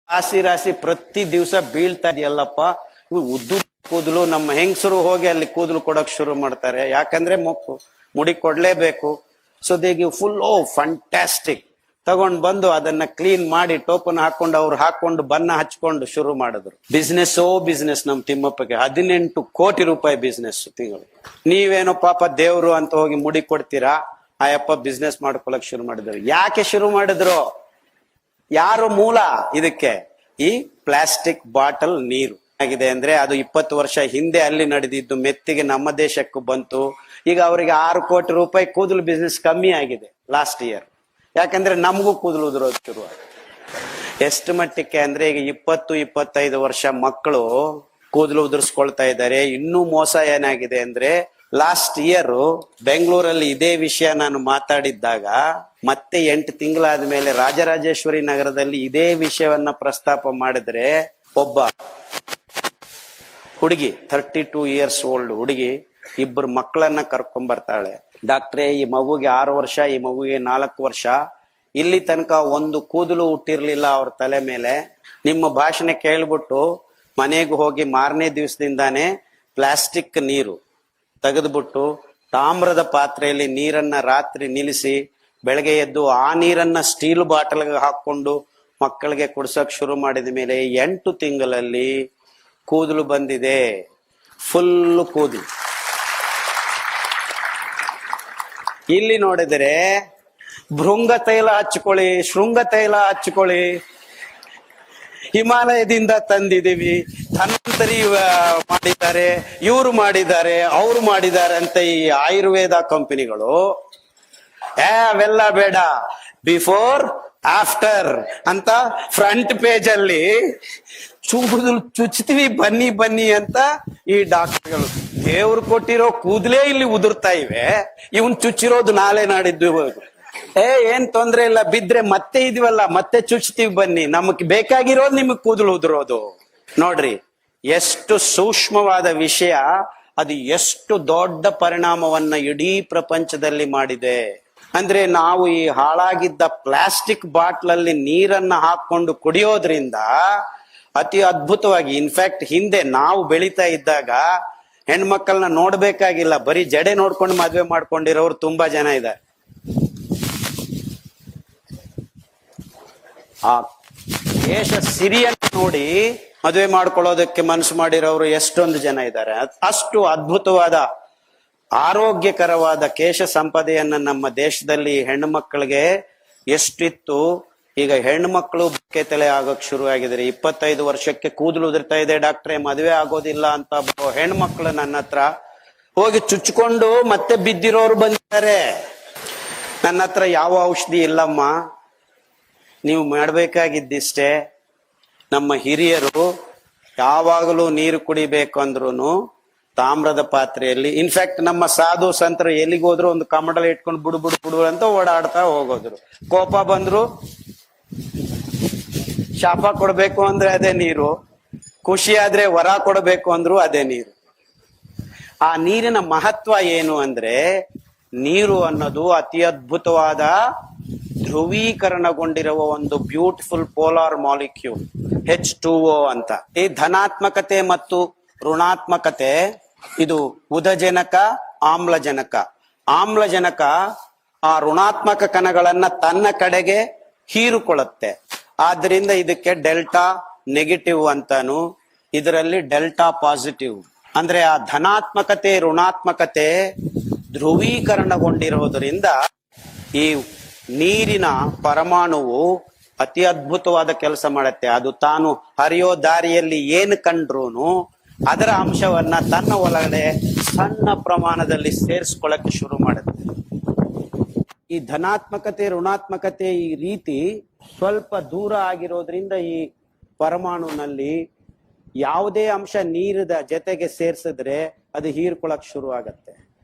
ರಾಶಿ ರಾಶಿ ಪ್ರತಿ ದಿವಸ ಬೀಳ್ತಾ ಇದೆಯಲ್ಲಪ್ಪ. ಉದ್ದು ಕೂದಲು ನಮ್ಮ ಹೆಂಗಸರು ಹೋಗಿ ಅಲ್ಲಿ ಕೂದಲು ಕೊಡಕ್ ಶುರು ಮಾಡ್ತಾರೆ. ಯಾಕಂದ್ರೆ ಮುಡಿ ಕೊಡ್ಲೇಬೇಕು. So they give full fantastic. ತಗೊಂಡ್ ಬಂದು ಅದನ್ನ ಕ್ಲೀನ್ ಮಾಡಿ ಟೋಪನ್ ಹಾಕೊಂಡು ಅವ್ರು ಹಾಕೊಂಡು ಬಣ್ಣ ಹಚ್ಕೊಂಡು ಶುರು ಮಾಡಿದ್ರು. ಬಿಸ್ನೆಸ್ ನಮ್ ತಿಮ್ಮಪ್ಪಗೆ 18 ಕೋಟಿ ರೂಪಾಯಿ ಬಿಸ್ನೆಸ್ ತಿಂಗಳು. ನೀವೇನೋ ಪಾಪ ದೇವ್ರು ಅಂತ ಹೋಗಿ ಮುಡಿ ಕೊಡ್ತೀರಾ, ಆಯಪ್ಪ ಬಿಸ್ನೆಸ್ ಮಾಡ್ಕೊಳಕ್ ಶುರು ಮಾಡಿದ್ರು. ಯಾಕೆ ಶುರು ಮಾಡಿದ್ರು? ಯಾರು ಮೂಲ ಇದಕ್ಕೆ? ಈ ಪ್ಲಾಸ್ಟಿಕ್ ಬಾಟಲ್ ನೀರು ಆಗಿದೆ ಅಂದ್ರೆ ಅದು 20 ವರ್ಷ ಹಿಂದೆ ಅಲ್ಲಿ ನಡೆದಿದ್ದು ಮೆತ್ತಿಗೆ ನಮ್ಮ ದೇಶಕ್ಕೂ ಬಂತು. ಈಗ ಅವರಿಗೆ 6 ಕೋಟಿ ರೂಪಾಯಿ ಕೂದಲು ಬಿಸ್ನೆಸ್ ಕಮ್ಮಿ ಆಗಿದೆ ಲಾಸ್ಟ್ ಇಯರ್. ಯಾಕಂದ್ರೆ ನಮಗೂ ಕೂದಲು ಉದುರೋದು ಶುರು. ಎಷ್ಟು ಮಟ್ಟಕ್ಕೆ ಅಂದ್ರೆ ಈಗ 20-25 ವರ್ಷ ಮಕ್ಕಳು ಕೂದಲು ಉದುರಿಸ್ಕೊಳ್ತಾ ಇದ್ದಾರೆ. ಇನ್ನೂ ಮೋಸ ಏನಾಗಿದೆ ಅಂದ್ರೆ ಲಾಸ್ಟ್ ಇಯರ್ ಬೆಂಗಳೂರಲ್ಲಿ ಇದೇ ವಿಷಯ ನಾನು ಮಾತಾಡಿದ್ದಾಗ ಮತ್ತೆ 8 ತಿಂಗಳಾದ್ಮೇಲೆ ರಾಜರಾಜೇಶ್ವರಿ ನಗರದಲ್ಲಿ ಇದೇ ವಿಷಯವನ್ನ ಪ್ರಸ್ತಾಪ ಮಾಡಿದ್ರೆ ಒಬ್ಬ ಹುಡುಗಿ 32 ಇಯರ್ಸ್ ಓಲ್ಡ್ ಹುಡುಗಿ 2 ಮಕ್ಕಳನ್ನ ಕರ್ಕೊಂಡ್ ಬರ್ತಾಳೆ. ಡಾಕ್ಟ್ರೇ, ಈ ಮಗುಗೆ 6 ವರ್ಷ, ಈ ಮಗುಗೆ 4 ವರ್ಷ, ಇಲ್ಲಿ ತನಕ ಒಂದು ಕೂದಲು ಹುಟ್ಟಿರ್ಲಿಲ್ಲ ಅವ್ರ ತಲೆ ಮೇಲೆ. ನಿಮ್ಮ ಭಾಷಣ ಕೇಳ್ಬಿಟ್ಟು ಮನೆಗೆ ಹೋಗಿ ಮಾರನೇ ದಿವಸದಿಂದಾನೇ ಪ್ಲಾಸ್ಟಿಕ್ ನೀರು ತೆಗೆದ್ಬಿಟ್ಟು ತಾಮ್ರದ ಪಾತ್ರೆಯಲ್ಲಿ ನೀರನ್ನ ರಾತ್ರಿ ನಿಲ್ಲಿಸಿ ಬೆಳಗ್ಗೆ ಎದ್ದು ಆ ನೀರನ್ನ ಸ್ಟೀಲ್ ಬಾಟಲ್ಗೆ ಹಾಕೊಂಡು ಮಕ್ಕಳಿಗೆ ಕುಡ್ಸಕ್ ಶುರು ಮಾಡಿದ ಮೇಲೆ 8 ತಿಂಗಳಲ್ಲಿ ಕೂದಲು ಬಂದಿದೆ. ಫುಲ್ ಕೂದಲು. ಇಲ್ಲಿ ನೋಡಿದರೆ ಭೃಂಗ ತೈಲ ಹಚ್ಕೊಳ್ಳಿ, ಶೃಂಗ ತೈಲ ಹಚ್ಕೊಳ್ಳಿ, ಹಿಮಾಲಯದಿಂದ ತಂದಿದೀವಿ, ಧನ್ವಂತರಿ ಮಾಡಿದ್ದಾರೆ, ಇವ್ರು ಮಾಡಿದ್ದಾರೆ, ಅವ್ರು ಮಾಡಿದ್ದಾರೆ ಅಂತ ಈ ಆಯುರ್ವೇದ ಕಂಪನಿಗಳು. ಅವೆಲ್ಲ ಬೇಡ, ಬಿಫೋರ್ ಆಫ್ಟರ್ ಅಂತ ಫ್ರಂಟ್ ಪೇಜ್ ಅಲ್ಲಿ ಚುಚ್ತೀವಿ ಬನ್ನಿ ಅಂತ ಈ ಡಾಕ್ಟರ್ಗಳು. ದೇವ್ರು ಕೊಟ್ಟಿರೋ ಕೂದಲೇ ಇಲ್ಲಿ ಉದುರ್ತಾ ಇವೆ, ಇವನ್ ಚುಚ್ಚಿರೋದು ನಾಳೆ ನಾಡಿದ್ದು. ಏನ್ ತೊಂದ್ರೆ ಇಲ್ಲ, ಬಿದ್ರೆ ಮತ್ತೆ ಇದೀವಲ್ಲ, ಮತ್ತೆ ಚುಚ್ತೀವಿ ಬನ್ನಿ, ನಮಗ್ ಬೇಕಾಗಿರೋದು ನಿಮಗ್ ಕೂದಲು ಉದುರೋದು. ನೋಡ್ರಿ ಎಷ್ಟು ಸೂಕ್ಷ್ಮವಾದ ವಿಷಯ ಅದು, ಎಷ್ಟು ದೊಡ್ಡ ಪರಿಣಾಮವನ್ನ ಇಡೀ ಪ್ರಪಂಚದಲ್ಲಿ ಮಾಡಿದೆ ಅಂದ್ರೆ ನಾವು ಈ ಹಾಳಾಗಿದ್ದ ಪ್ಲಾಸ್ಟಿಕ್ ಬಾಟ್ಲಲ್ಲಿ ನೀರನ್ನ ಹಾಕೊಂಡು ಕುಡಿಯೋದ್ರಿಂದ ಅತಿ ಅದ್ಭುತವಾಗಿ. ಇನ್ಫ್ಯಾಕ್ಟ್ ಹಿಂದೆ ನಾವು ಬೆಳೀತಾ ಇದ್ದಾಗ ಹೆಣ್ಮಕ್ಳನ್ನ ನೋಡ್ಬೇಕಾಗಿಲ್ಲ, ಬರೀ ಜಡೆ ನೋಡ್ಕೊಂಡು ಮದ್ವೆ ಮಾಡ್ಕೊಂಡಿರೋರು ತುಂಬಾ ಜನ ಇದ್ದಾರೆ. ಆ ದೇಶ ಸಿರಿಯನ್ನು ನೋಡಿ ಮದುವೆ ಮಾಡ್ಕೊಳ್ಳೋದಕ್ಕೆ ಮನಸ್ಸು ಮಾಡಿರೋರು ಎಷ್ಟೊಂದು ಜನ ಇದ್ದಾರೆ. ಅಷ್ಟು ಅದ್ಭುತವಾದ ಆರೋಗ್ಯಕರವಾದ ಕೇಶ ಸಂಪದೆಯನ್ನ ನಮ್ಮ ದೇಶದಲ್ಲಿ ಹೆಣ್ಣು ಮಕ್ಕಳಿಗೆ ಎಷ್ಟಿತ್ತು. ಈಗ ಹೆಣ್ಣು ಮಕ್ಕಳು ಬಕ್ಕೆ ತಲೆ ಆಗೋಕ್ ಶುರು ಆಗಿದ್ದಾರೆ. 25 ವರ್ಷಕ್ಕೆ ಕೂದಲು ಉದುರ್ತಾ ಇದೆ ಡಾಕ್ಟ್ರೆ, ಮದುವೆ ಆಗೋದಿಲ್ಲ ಅಂತ ಹೆಣ್ಮಕ್ಳು ನನ್ನ ಹತ್ರ ಹೋಗಿ ಚುಚ್ಕೊಂಡು ಮತ್ತೆ ಬಿದ್ದಿರೋರು ಬಂದಿದ್ದಾರೆ. ನನ್ನ ಹತ್ರ ಯಾವ ಔಷಧಿ ಇಲ್ಲಮ್ಮ, ನೀವು ಮಾಡ್ಬೇಕಾಗಿದ್ದಿಷ್ಟೇ. ನಮ್ಮ ಹಿರಿಯರು ಯಾವಾಗಲೂ ನೀರು ಕುಡಿಬೇಕು ಅಂದ್ರೂ ತಾಮ್ರದ ಪಾತ್ರೆಯಲ್ಲಿ, ಇನ್ಫ್ಯಾಕ್ಟ್ ನಮ್ಮ ಸಾಧು ಸಂತರು ಎಲ್ಲಿಗೋದ್ರು ಒಂದು ಕಮಂಡಲ ಇಟ್ಕೊಂಡು ಬುಡು ಅಂತ ಓಡಾಡ್ತಾ ಹೋಗೋದ್ರು. ಕೋಪ ಬಂದ್ರು ಶಾಪ ಕೊಡ್ಬೇಕು ಅಂದ್ರೆ ಅದೇ ನೀರು, ಖುಷಿ ಆದ್ರೆ ವರ ಕೊಡಬೇಕು ಅಂದ್ರು ಅದೇ ನೀರು. ಆ ನೀರಿನ ಮಹತ್ವ ಏನು ಅಂದ್ರೆ, ನೀರು ಅನ್ನೋದು ಅತಿ ಅದ್ಭುತವಾದ ಧ್ರುವೀಕರಣಗೊಂಡಿರುವ ಒಂದು ಬ್ಯೂಟಿಫುಲ್ ಪೋಲಾರ್ ಮಾಲಿಕ್ಯೂಲ್ H2O ಅಂತ. ಈ ಧನಾತ್ಮಕತೆ ಮತ್ತು ಋಣಾತ್ಮಕತೆ, ಇದು ಉದಜನಕ, ಆಮ್ಲಜನಕ. ಆಮ್ಲಜನಕ ಆ ಋಣಾತ್ಮಕ ಕಣಗಳನ್ನ ತನ್ನ ಕಡೆಗೆ ಹೀರಿಕೊಳ್ಳುತ್ತೆ. ಆದ್ರಿಂದ ಇದಕ್ಕೆ ಡೆಲ್ಟಾ ನೆಗೆಟಿವ್ ಅಂತಾನು, ಇದರಲ್ಲಿ ಡೆಲ್ಟಾ ಪಾಸಿಟಿವ್. ಅಂದ್ರೆ ಆ ಧನಾತ್ಮಕತೆ ಋಣಾತ್ಮಕತೆ ಧ್ರುವೀಕರಣಗೊಂಡಿರುವುದರಿಂದ ಈ ನೀರಿನ ಪರಮಾಣುವು ಅತಿ ಅದ್ಭುತವಾದ ಕೆಲಸ ಮಾಡುತ್ತೆ. ಅದು ತಾನು ಹರಿಯೋ ದಾರಿಯಲ್ಲಿ ಏನು ಕಂಡ್ರೂನು ಅದರ ಅಂಶವನ್ನ ತನ್ನ ಒಳಗಡೆ ಸಣ್ಣ ಪ್ರಮಾಣದಲ್ಲಿ ಸೇರಿಸ್ಕೊಳ್ಳಕ್ಕೆ ಶುರು ಮಾಡುತ್ತೆ. ಈ ಧನಾತ್ಮಕತೆ ಋಣಾತ್ಮಕತೆ ಈ ರೀತಿ ಸ್ವಲ್ಪ ದೂರ ಆಗಿರೋದ್ರಿಂದ ಈ ಪರಮಾಣುನಲ್ಲಿ ಯಾವುದೇ ಅಂಶ ನೀರಿನ ಜೊತೆಗೆ ಸೇರಿಸಿದ್ರೆ ಅದು ಹೀರ್ಕೊಳಕ್ ಶುರು ಆಗತ್ತೆ.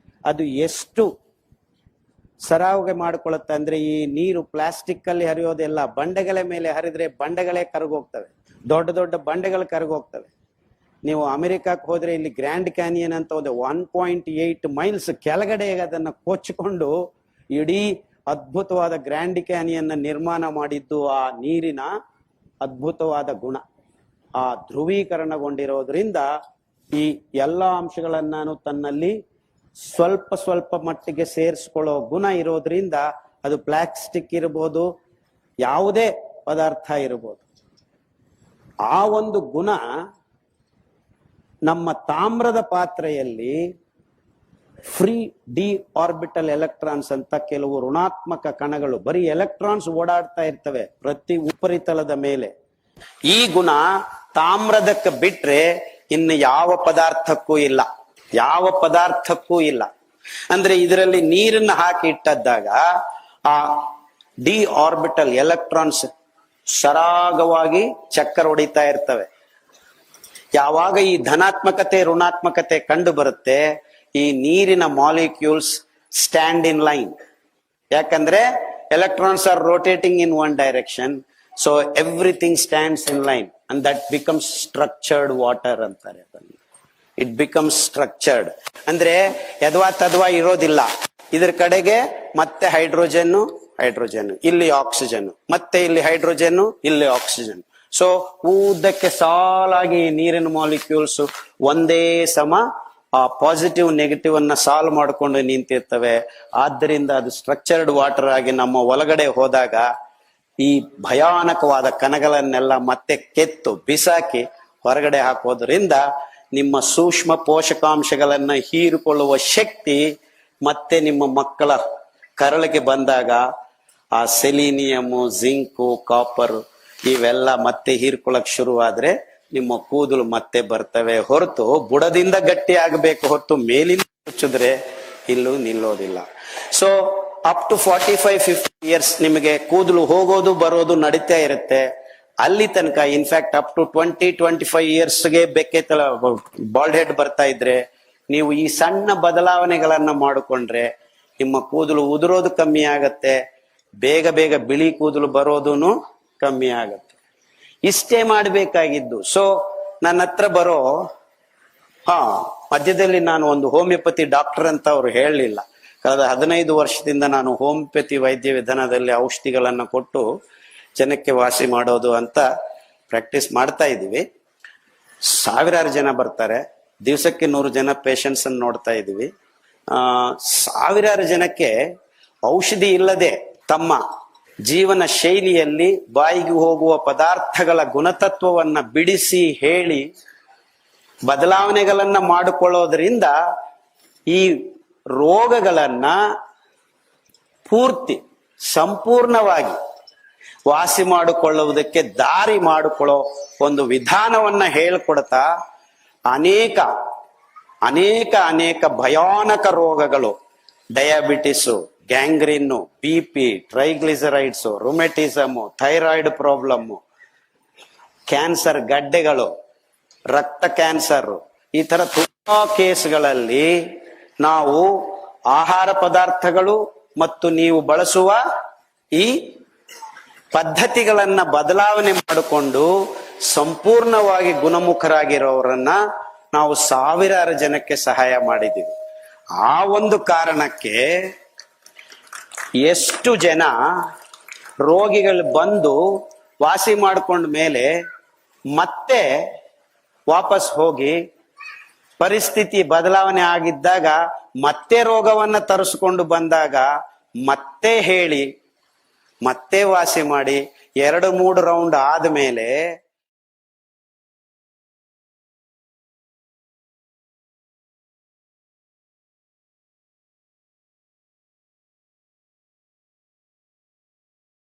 ಅದು ಎಷ್ಟು ಸರಾಗ ಮಾಡ್ಕೊಳತ್ತೆ ಅಂದ್ರೆ, ಈ ನೀರು ಪ್ಲಾಸ್ಟಿಕ್ ಅಲ್ಲಿ ಹರಿಯೋದೆಲ್ಲ ಬಂಡೆಗಳ ಮೇಲೆ ಹರಿದ್ರೆ ಬಂಡೆಗಳೇ ಕರಗೋಗ್ತವೆ, ದೊಡ್ಡ ದೊಡ್ಡ ಬಂಡೆಗಳು ಕರಗೋಗ್ತವೆ. ನೀವು ಅಮೆರಿಕಕ್ಕೆ ಹೋದ್ರೆ ಇಲ್ಲಿ ಗ್ರ್ಯಾಂಡ್ ಕ್ಯಾನಿಯನ್ ಅಂತ ಒಂದು 1.8 ಮೈಲ್ಸ್ ಕೆಳಗಡೆ ಅದನ್ನ ಕೊಚ್ಚಿಕೊಂಡು ಇಡೀ ಅದ್ಭುತವಾದ ಗ್ರ್ಯಾಂಡ್ ಕ್ಯಾನಿಯನ್ ನಿರ್ಮಾಣ ಮಾಡಿದ್ದು ಆ ನೀರಿನ ಅದ್ಭುತವಾದ ಗುಣ. ಆ ಧ್ರುವೀಕರಣಗೊಂಡಿರೋದ್ರಿಂದ ಈ ಎಲ್ಲಾ ಅಂಶಗಳನ್ನ ತನ್ನಲ್ಲಿ ಸ್ವಲ್ಪ ಸ್ವಲ್ಪ ಮಟ್ಟಿಗೆ ಸೇರಿಸ್ಕೊಳ್ಳೋ ಗುಣ ಇರೋದ್ರಿಂದ ಅದು ಪ್ಲಾಸ್ಟಿಕ್ ಇರ್ಬೋದು, ಯಾವುದೇ ಪದಾರ್ಥ ಇರ್ಬೋದು. ಆ ಒಂದು ಗುಣ ನಮ್ಮ ತಾಮ್ರದ ಪಾತ್ರೆಯಲ್ಲಿ ಫ್ರೀ ಡಿ ಆರ್ಬಿಟಲ್ ಎಲೆಕ್ಟ್ರಾನ್ಸ್ ಅಂತ ಕೆಲವು ಋಣಾತ್ಮಕ ಕಣಗಳು, ಬರೀ ಎಲೆಕ್ಟ್ರಾನ್ಸ್ ಓಡಾಡ್ತಾ ಇರ್ತವೆ ಪ್ರತಿ ಉಪರಿತಲದ ಮೇಲೆ. ಈ ಗುಣ ತಾಮ್ರದಕ್ಕೆ ಬಿಟ್ರೆ ಇನ್ನು ಯಾವ ಪದಾರ್ಥಕ್ಕೂ ಇಲ್ಲ, ಯಾವ ಪದಾರ್ಥಕ್ಕೂ ಇಲ್ಲ. ಅಂದ್ರೆ ಇದರಲ್ಲಿ ನೀರನ್ನ ಹಾಕಿ ಇಟ್ಟದ್ದಾಗ ಆ ಡಿ ಆರ್ಬಿಟಲ್ ಎಲೆಕ್ಟ್ರಾನ್ಸ್ ಸರಾಗವಾಗಿ ಚಕ್ಕರ್ ಹೊಡಿತಾ ಇರ್ತವೆ. ಯಾವಾಗ ಈ ಧನಾತ್ಮಕತೆ ಋಣಾತ್ಮಕತೆ ಕಂಡು ಬರುತ್ತೆ, ಈ ನೀರಿನ ಮಾಲಿಕ್ಯೂಲ್ಸ್ ಸ್ಟ್ಯಾಂಡ್ ಇನ್ ಲೈನ್. ಯಾಕಂದ್ರೆ electrons R rotating in one direction, so everything stands in line and that becomes structured water ಅಂತಾರೆ. ಇಟ್ ಬಿಕಮ್ಸ್ ಸ್ಟ್ರಕ್ಚರ್ಡ್ ಅಂದ್ರೆ ಯದ್ವಾ ತದ್ವಾ ಇರೋದಿಲ್ಲ. ಇದ್ರ ಕಡೆಗೆ ಮತ್ತೆ ಹೈಡ್ರೋಜನ್, ಇಲ್ಲಿ ಆಕ್ಸಿಜನ್, ಮತ್ತೆ ಇಲ್ಲಿ ಹೈಡ್ರೋಜನ್, ಇಲ್ಲಿ ಆಕ್ಸಿಜನ್. ಸೊ ಉದ್ದಕ್ಕೆ ಸಾಲಾಗಿ ನೀರಿನ ಮಾಲಿಕ್ಯೂಲ್ಸ್ ಒಂದೇ ಸಮ ಆ ಪಾಸಿಟಿವ್ ನೆಗೆಟಿವ್ ಅನ್ನ ಸಾಲ್ವ್ ಮಾಡ್ಕೊಂಡು ನಿಂತಿರ್ತವೆ. ಆದ್ದರಿಂದ ಅದು ಸ್ಟ್ರಕ್ಚರ್ಡ್ ವಾಟರ್ ಆಗಿ ನಮ್ಮ ಒಳಗಡೆ ಹೋದಾಗ ಈ ಭಯಾನಕವಾದ ಕಣಗಳನ್ನೆಲ್ಲ ಮತ್ತೆ ಕೆತ್ತು ಬಿಸಾಕಿ ಹೊರಗಡೆ ಹಾಕೋದ್ರಿಂದ ನಿಮ್ಮ ಸೂಕ್ಷ್ಮ ಪೋಷಕಾಂಶಗಳನ್ನ ಹೀರಿಕೊಳ್ಳುವ ಶಕ್ತಿ ಮತ್ತೆ ನಿಮ್ಮ ಮಕ್ಕಳ ಕರಳಿಗೆ ಬಂದಾಗ ಆ ಸೆಲಿನಿಯಮು, ಜಿಂಕು, ಕಾಪರ್ ಇವೆಲ್ಲ ಮತ್ತೆ ಹೀರ್ಕೊಳಕ್ ಶುರುವಾದ್ರೆ ನಿಮ್ಮ ಕೂದಲು ಮತ್ತೆ ಬರ್ತವೆ ಹೊರತು ಬುಡದಿಂದ ಗಟ್ಟಿ ಆಗಬೇಕು ಹೊರತು ಮೇಲಿಂದ ಮುಚ್ಚಿದ್ರೆ ಇಲ್ಲೂ ನಿಲ್ಲೋದಿಲ್ಲ. ಸೊ ಅಪ್ ಟು 45-50 ಇಯರ್ಸ್ ನಿಮಗೆ ಕೂದಲು ಹೋಗೋದು ಬರೋದು ನಡೀತಾ ಇರುತ್ತೆ. ಅಲ್ಲಿ ತನಕ in fact up to 20-25 ಇಯರ್ಸ್ಗೆ ಬೆಕ್ಕೆ Tala bald head ಬರ್ತಾ ಇದ್ರೆ ನೀವು ಈ ಸಣ್ಣ ಬದಲಾವಣೆಗಳನ್ನ ಮಾಡಿಕೊಂಡ್ರೆ ನಿಮ್ಮ ಕೂದಲು ಉದುರೋದು ಕಮ್ಮಿ ಆಗತ್ತೆ, ಬೇಗ ಬೇಗ ಬಿಳಿ ಕೂದಲು ಬರೋದೂನು ಕಮ್ಮಿ ಆಗತ್ತೆ. ಇಷ್ಟೇ ಮಾಡಬೇಕಾಗಿದ್ದು. ಸೊ ನನ್ನ ಹತ್ರ ಬರೋ ಮಧ್ಯದಲ್ಲಿ ನಾನು ಒಂದು ಹೋಮಿಯೋಪತಿ ಡಾಕ್ಟರ್ ಅಂತ ಅವ್ರು ಹೇಳಲಿಲ್ಲ. ಕಳೆದ 15 ವರ್ಷದಿಂದ ನಾನು ಹೋಮಿಯೋಪತಿ ವೈದ್ಯ ವಿಧಾನದಲ್ಲಿ ಔಷಧಿಗಳನ್ನ ಕೊಟ್ಟು ಜನಕ್ಕೆ ವಾಸಿ ಮಾಡೋದು ಅಂತ ಪ್ರಾಕ್ಟೀಸ್ ಮಾಡ್ತಾ ಇದ್ದೀವಿ. ಸಾವಿರಾರು ಜನ ಬರ್ತಾರೆ, ದಿವಸಕ್ಕೆ 100 ಜನ ಪೇಷಂಟ್ಸ್ ಅನ್ನು ನೋಡ್ತಾ ಇದ್ದೀವಿ. ಸಾವಿರಾರು ಜನಕ್ಕೆ ಔಷಧಿ ಇಲ್ಲದೆ ತಮ್ಮ ಜೀವನ ಶೈಲಿಯಲ್ಲಿ ಬಾಯಿಗೆ ಹೋಗುವ ಪದಾರ್ಥಗಳ ಗುಣತತ್ವವನ್ನ ಬಿಡಿಸಿ ಹೇಳಿ ಬದಲಾವಣೆಗಳನ್ನ ಮಾಡಿಕೊಳ್ಳೋದ್ರಿಂದ ಈ ರೋಗಗಳನ್ನ ಸಂಪೂರ್ಣವಾಗಿ ವಾಸಿ ಮಾಡಿಕೊಳ್ಳುವುದಕ್ಕೆ ದಾರಿ ಮಾಡಿಕೊಳ್ಳೋ ಒಂದು ವಿಧಾನವನ್ನ ಹೇಳ್ಕೊಡ್ತಾ ಅನೇಕ ಅನೇಕ ಅನೇಕ ಭಯಾನಕ ರೋಗಗಳು, diabetes, gangrene, BP, triglycerides, rheumatism, thyroid problem, cancer ಗಡ್ಡೆಗಳು, ರಕ್ತ ಕ್ಯಾನ್ಸರ್, ಈ ತರ ತುಂಬಾ ಕೇಸ್ಗಳಲ್ಲಿ ನಾವು ಆಹಾರ ಪದಾರ್ಥಗಳು ಮತ್ತು ನೀವು ಬಳಸುವ ಈ ಪದ್ಧತಿಗಳನ್ನ ಬದಲಾವಣೆ ಮಾಡಿಕೊಂಡು ಸಂಪೂರ್ಣವಾಗಿ ಗುಣಮುಖರಾಗಿರೋರನ್ನ ನಾವು ಸಾವಿರಾರು ಜನಕ್ಕೆ ಸಹಾಯ ಮಾಡಿದ್ದೀವಿ. ಆ ಒಂದು ಕಾರಣಕ್ಕೆ ಎಷ್ಟು ಜನ ರೋಗಿಗಳು ಬಂದು ವಾಸಿ ಮಾಡ್ಕೊಂಡ ಮೇಲೆ ಮತ್ತೆ ವಾಪಸ್ ಹೋಗಿ ಪರಿಸ್ಥಿತಿ ಬದಲಾವಣೆ ಆಗಿದ್ದಾಗ ಮತ್ತೆ ರೋಗವನ್ನ ತರಿಸ್ಕೊಂಡು ಬಂದಾಗ ಮತ್ತೆ ಹೇಳಿ ಮತ್ತೆ ವಾಸಿ ಮಾಡಿ 2-3 ರೌಂಡ್ ಆದ್ಮೇಲೆ